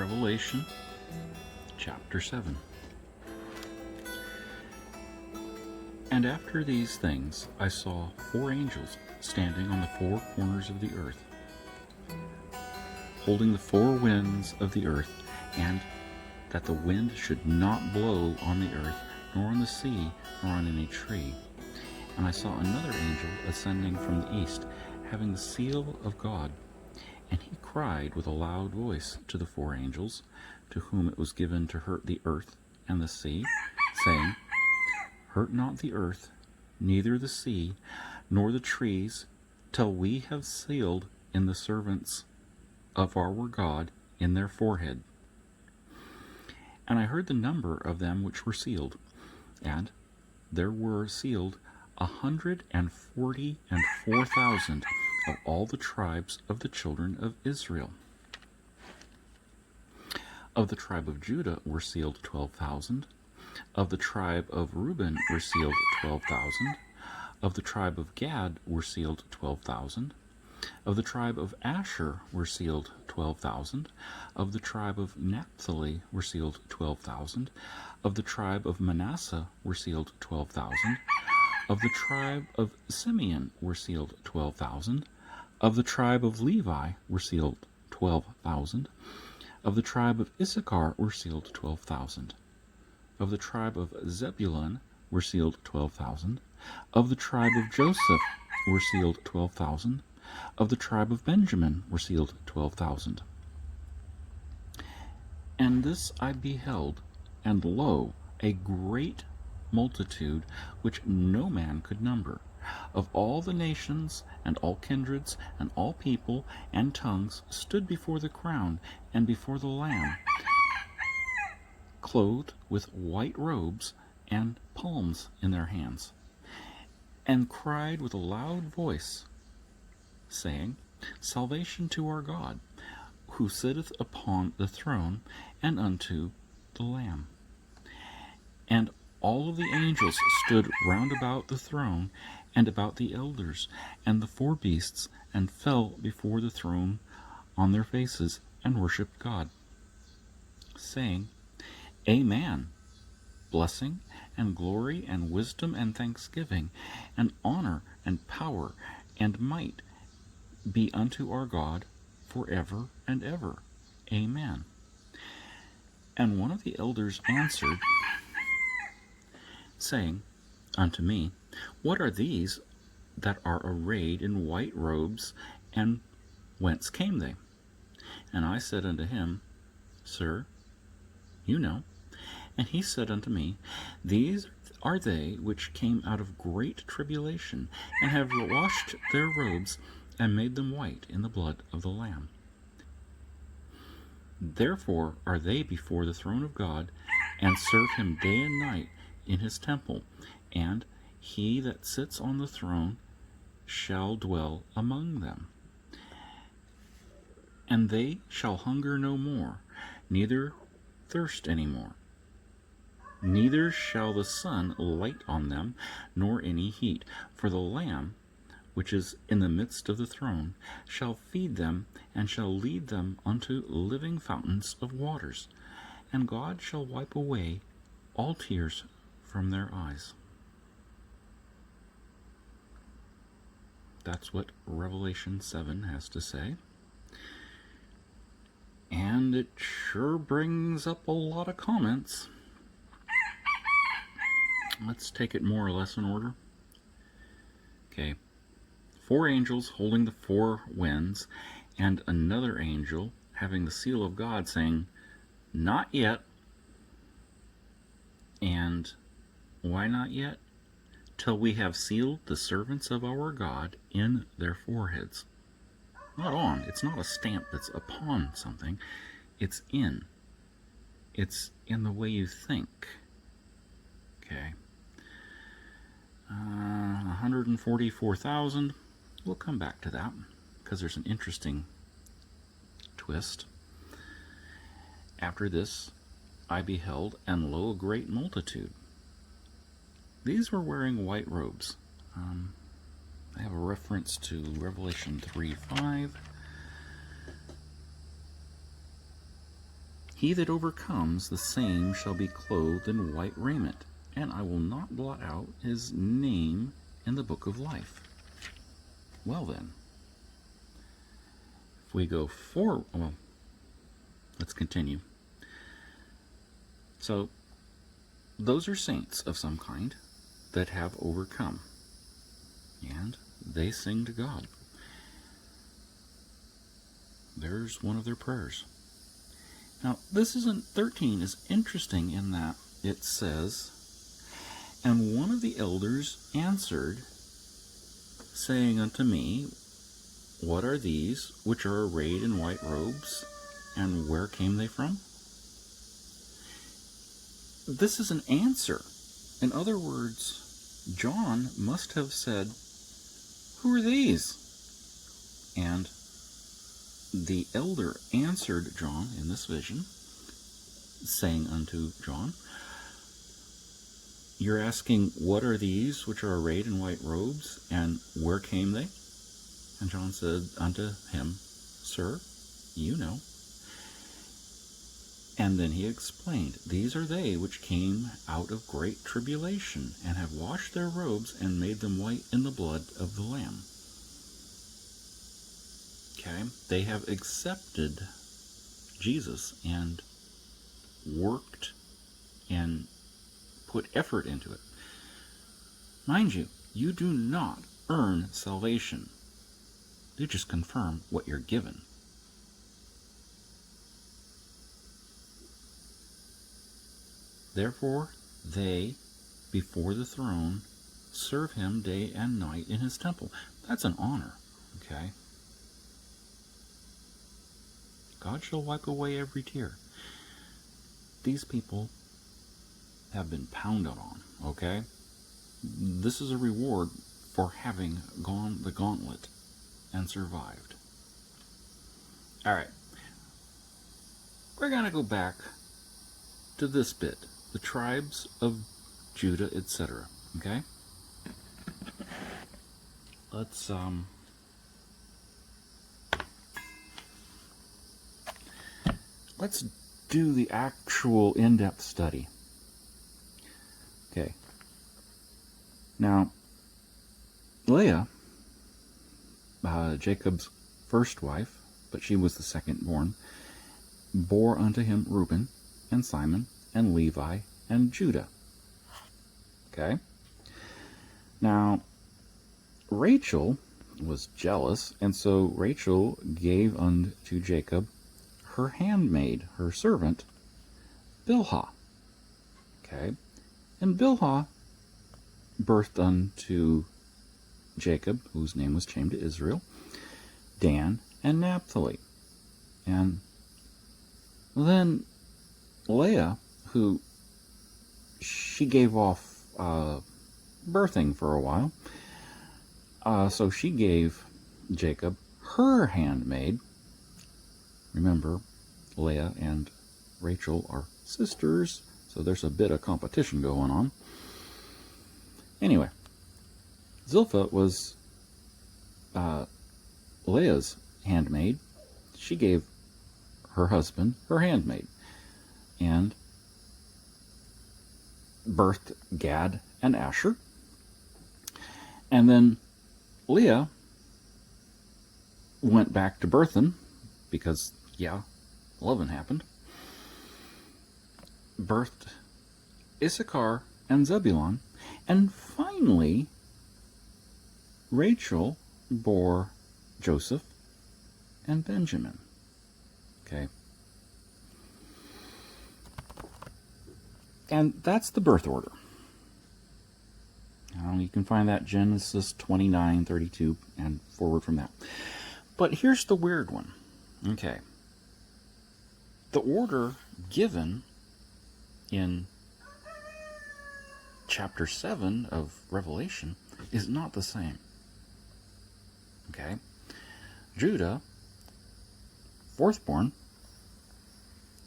Revelation chapter 7. And after these things I saw 4 angels standing on the 4 corners of the earth, holding the 4 winds of the earth, and that the wind should not blow on the earth, nor on the sea, nor on any tree. And I saw another angel ascending from the east, having the seal of God. And he cried with a loud voice to the 4 angels, to whom it was given to hurt the earth and the sea, saying, Hurt not the earth, neither the sea, nor the trees, till we have sealed in the servants of our God in their forehead. And I heard the number of them which were sealed, and there were sealed 144,000 of all the tribes of the children of Israel. Of the tribe of Judah were sealed 12,000. Of the tribe of Reuben were sealed 12,000. Of the tribe of Gad were sealed 12,000. Of the tribe of Asher were sealed 12,000. Of the tribe of Naphtali were sealed 12,000. Of the tribe of Manasseh were sealed 12,000. Of the tribe of Simeon were sealed 12,000. Of the tribe of Levi were sealed 12,000. Of the tribe of Issachar were sealed 12,000. Of the tribe of Zebulun were sealed 12,000. Of the tribe of Joseph were sealed 12,000. Of the tribe of Benjamin were sealed 12,000. And this I beheld, and lo, a great multitude which no man could number, of all the nations and all kindreds and all people and tongues, stood before the crown and before the Lamb, clothed with white robes and palms in their hands, and cried with a loud voice, saying, Salvation to our God, who sitteth upon the throne, and unto the Lamb. And all of the angels stood round about the throne, and about the elders, and the 4 beasts, and fell before the throne on their faces, and worshipped God, saying, Amen. Blessing, and glory, and wisdom, and thanksgiving, and honor, and power, and might be unto our God forever and ever. Amen. And one of the elders answered, saying unto me, What are these that are arrayed in white robes, and whence came they? And I said unto him, Sir, you know. And he said unto me, These are they which came out of great tribulation, and have washed their robes, and made them white in the blood of the Lamb. Therefore are they before the throne of God, and serve him day and night in his temple, and he that sits on the throne shall dwell among them. And they shall hunger no more, neither thirst any more. Neither shall the sun light on them, nor any heat. For the Lamb, which is in the midst of the throne, shall feed them, and shall lead them unto living fountains of waters. And God shall wipe away all tears from their eyes. That's what Revelation 7 has to say. And it sure brings up a lot of comments. Let's take it more or less in order. Okay. 4 angels holding the 4 winds, and another angel having the seal of God, saying, Not yet. And why not yet? Till we have sealed the servants of our God in their foreheads. Not on. It's not a stamp that's upon something. It's in. It's in the way you think. Okay. 144,000. We'll come back to that, because there's an interesting twist. After this I beheld, and lo, a great multitude. These were wearing white robes. I have a reference to Revelation 3:5. He that overcomes, the same shall be clothed in white raiment, and I will not blot out his name in the book of life. Well then, if we go well, let's continue. So, those are saints of some kind that have overcome, and they sing to God. There's one of their prayers. Now, this 13 is interesting in that it says, and one of the elders answered, saying unto me, what are these which are arrayed in white robes, and where came they from? This is an answer. In other words, John must have said, who are these? And the elder answered John in this vision, saying unto John, you're asking, what are these which are arrayed in white robes, and where came they? And John said unto him, sir, you know. And then he explained, these are they which came out of great tribulation, and have washed their robes, and made them white in the blood of the Lamb. Okay, they have accepted Jesus and worked and put effort into it. Mind you, you do not earn salvation. You just confirm what you're given. Therefore, they, before the throne, serve him day and night in his temple. That's an honor, okay? God shall wipe away every tear. These people have been pounded on, okay? This is a reward for having gone the gauntlet and survived. All right. We're going to go back to this bit. The tribes of Judah, etc. Okay? Let's do the actual in-depth study. Okay. Now, Leah, Jacob's first wife, but she was the second born, bore unto him Reuben and Simon and Levi and Judah. Okay? Now, Rachel was jealous, and so Rachel gave unto Jacob her handmaid, her servant, Bilhah. Okay? And Bilhah birthed unto Jacob, whose name was changed to Israel, Dan and Naphtali. And then Leah, who she gave off birthing for a while, so she gave Jacob her handmaid. Remember, Leah and Rachel are sisters, so there's a bit of competition going on. Anyway, Zilpah was Leah's handmaid. She gave her husband her handmaid, and birthed Gad and Asher. And then Leah went back to birthing, because, yeah, loving happened. Birthed Issachar and Zebulun, and finally Rachel bore Joseph and Benjamin. Okay. And that's the birth order. You can find that Genesis 29:32 and forward from that. But here's the weird one. Okay. The order given in chapter 7 of Revelation is not the same. Okay? Judah, fourthborn,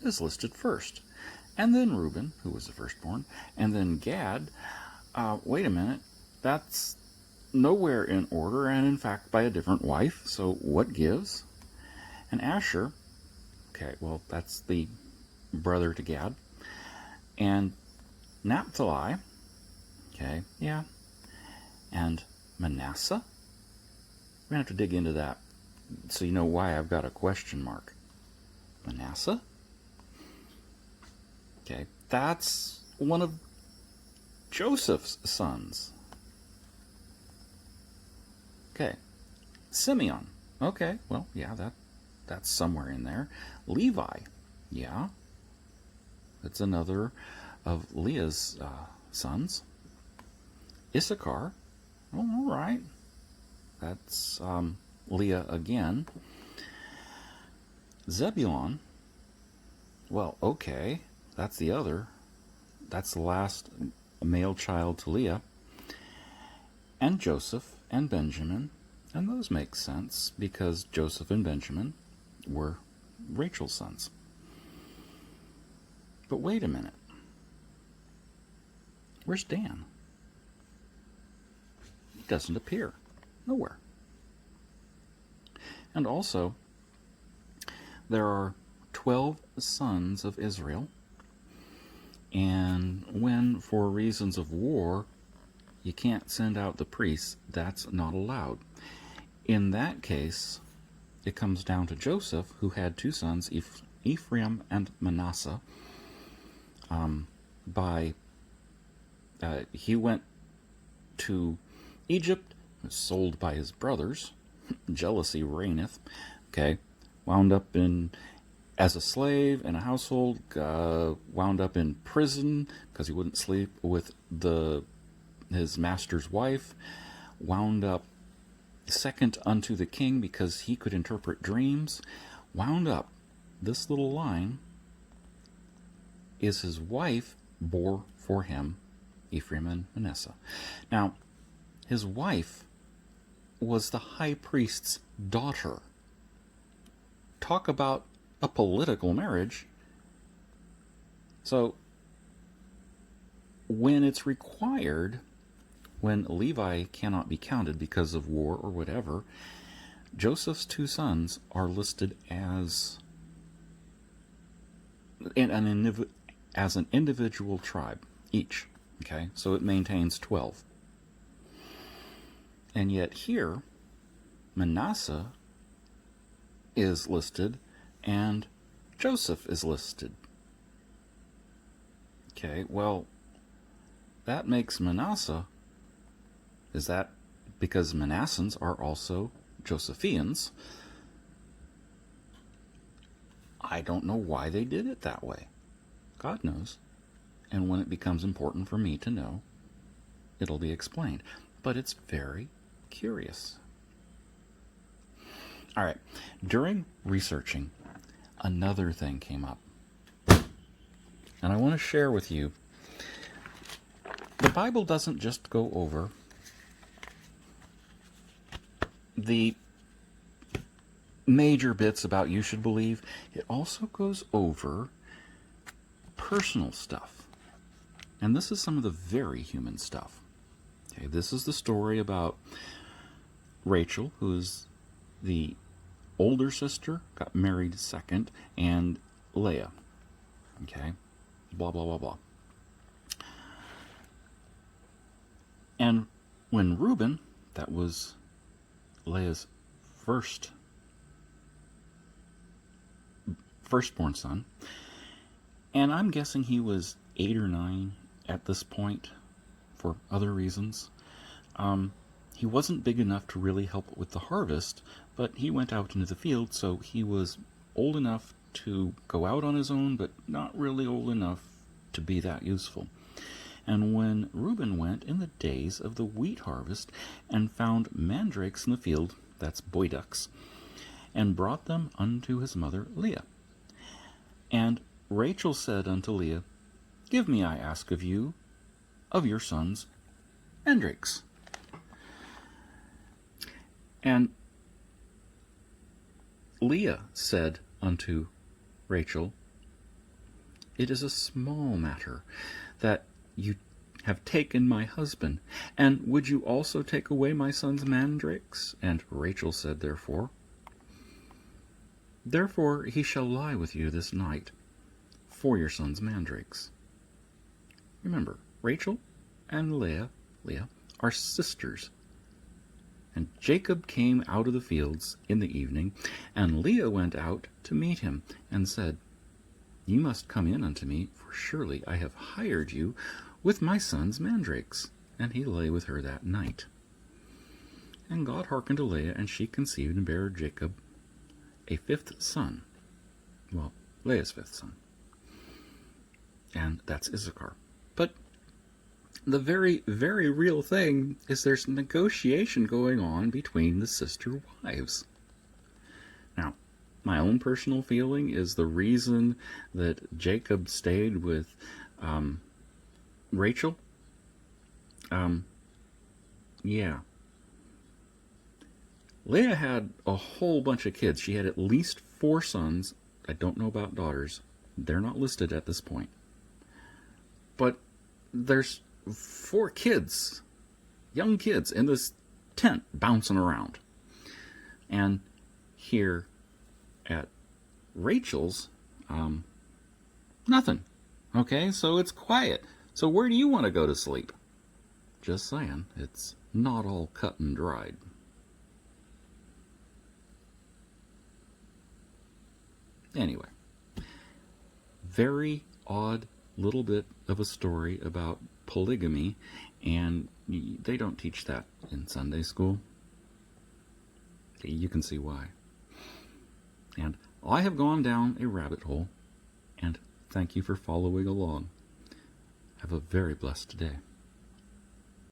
is listed first. And then Reuben, who was the firstborn. And then Gad, wait a minute, that's nowhere in order, and in fact by a different wife, so what gives? And Asher, okay, well, that's the brother to Gad. And Naphtali, okay, yeah, and Manasseh. We're going to have to dig into that so you know why I've got a question mark. Manasseh? Okay, that's one of Joseph's sons. Okay, Simeon. Okay, well, yeah, that's somewhere in there. Levi. Yeah, that's another of Leah's sons. Issachar. Oh, all right. That's Leah again. Zebulon. Well, okay. That's the other. That's the last male child to Leah. And Joseph and Benjamin. And those make sense because Joseph and Benjamin were Rachel's sons. But wait a minute. Where's Dan? He doesn't appear. Nowhere. And also, there are 12 sons of Israel. And when, for reasons of war, you can't send out the priests, that's not allowed. In that case, it comes down to Joseph, who had two sons, Ephraim and Manasseh. He went to Egypt, was sold by his brothers. Jealousy reigneth. Okay, wound up as a slave in a household. Wound up in prison because he wouldn't sleep with his master's wife. Wound up second unto the king because he could interpret dreams. Wound up, this little line is his wife bore for him Ephraim and Manasseh. Now, his wife was the high priest's daughter. Talk about a political marriage. So, when it's required, when Levi cannot be counted because of war or whatever, Joseph's two sons are listed as an individual tribe each. Okay, so it maintains 12. And yet here, Manasseh is listed and Joseph is listed. Okay, well, that makes Manasseh, is that because Manassans are also Josephians? I don't know why they did it that way. God knows. And when it becomes important for me to know, it'll be explained. But it's very curious. All right. During researching, another thing came up. And I want to share with you. The Bible doesn't just go over the major bits about you should believe. It also goes over personal stuff. And this is some of the very human stuff. Okay, this is the story about Rachel, who is the older sister, got married second, and Leah. Okay, blah, blah, blah, blah. And when Reuben, that was Leah's firstborn son, and I'm guessing he was 8 or 9 at this point for other reasons. He wasn't big enough to really help with the harvest, but he went out into the field, so he was old enough to go out on his own, but not really old enough to be that useful. And when Reuben went in the days of the wheat harvest and found mandrakes in the field, that's boy ducks, and brought them unto his mother Leah. And Rachel said unto Leah, Give me, I ask of you, of your sons mandrakes. And Leah said unto Rachel, It is a small matter that you have taken my husband, and would you also take away my son's mandrakes? And Rachel said, Therefore he shall lie with you this night. for your sons' mandrakes. Remember, Rachel and Leah are sisters. And Jacob came out of the fields in the evening, and Leah went out to meet him, and said, "You must come in unto me, for surely I have hired you with my sons' mandrakes." And he lay with her that night. And God hearkened to Leah, and she conceived and bare Jacob a fifth son. Well, Leah's fifth son. And that's Issachar. But the very, very real thing is there's negotiation going on between the sister wives. Now, my own personal feeling is the reason that Jacob stayed with Rachel. Yeah. Leah had a whole bunch of kids. She had at least 4 sons. I don't know about daughters. They're not listed at this point. But there's 4 kids, young kids, in this tent bouncing around. And here at Rachel's, nothing. Okay, so it's quiet. So where do you want to go to sleep? Just saying, it's not all cut and dried. Anyway, very odd little bit of a story about polygamy, and they don't teach that in Sunday school. You can see why. And I have gone down a rabbit hole, and thank you for following along. Have a very blessed day.